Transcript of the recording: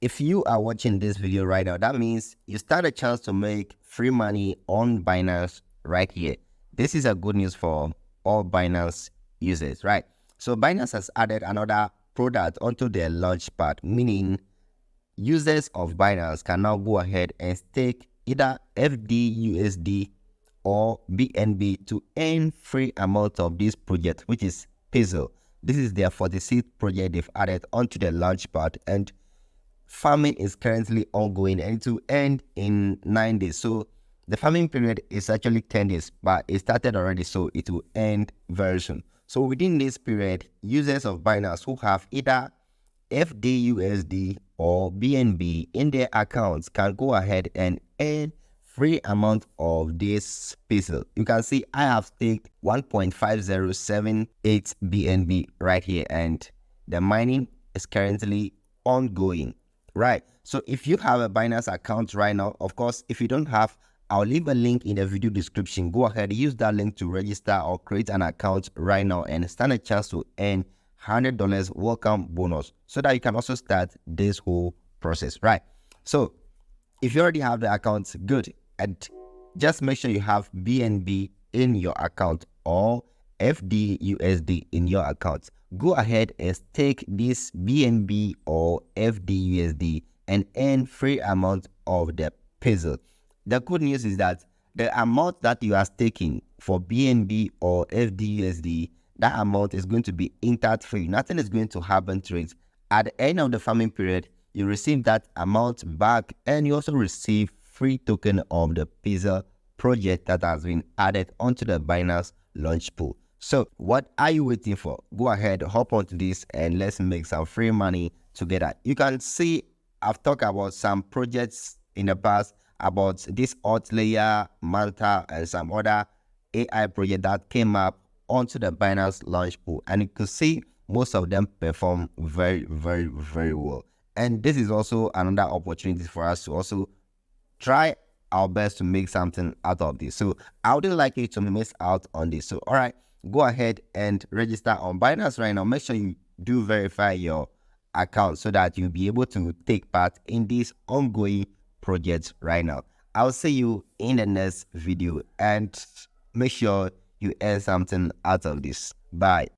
if you are watching this video right now, that means you stand a chance to make free money on Binance right here. This is a good news for all Binance users, right? So Binance has added another product onto their launchpad, meaning users of Binance can now go ahead and stake either FDUSD or BNB to earn free amount of this project, which is 𝗦𝗧𝗧. This is their 46th project they've added onto the launchpad, and farming is currently ongoing and it will end in 9 days. So the farming period is actually 10 days, but it started already, so it will end very soon. So within this period, users of Binance who have either FDUSD or BNB in their accounts can go ahead and earn free amount of this 𝗦𝗧𝗧. You can see I have staked 1.5078 BNB right here, and the mining is currently ongoing, right? So if you have a Binance account right now, of course, if you don't have, I'll leave a link in the video description. Go ahead, use that link to register or create an account right now and stand a chance to earn $100 welcome bonus so that you can also start this whole process, right? So if you already have the account, good. And just make sure you have BNB in your account or FDUSD in your account. Go ahead and stake this BNB or FDUSD and earn free amount of the 𝗦𝗧𝗧. The good news is that the amount that you are staking for BNB or FDUSD, that amount is going to be entered for you. Nothing is going to happen to it. At the end of the farming period, you receive that amount back, and you also receive free token of the 𝗦𝗧𝗧 project that has been added onto the Binance launch pool. So what are you waiting for? Go ahead, hop onto this and let's make some free money together. You can see I've talked about some projects in the past about this 𝗦𝗨𝗕𝗦𝗬𝗧 and some other AI project that came up onto the Binance launch pool, and you can see most of them perform very well. And this is also another opportunity for us to also try our best to make something out of this. So I wouldn't like you to miss out on this. So all right, go ahead and register on Binance right now. Make sure you do verify your account so that you'll be able to take part in these ongoing projects right now. I'll see you in the next video, and make sure you earn something out of this. Bye.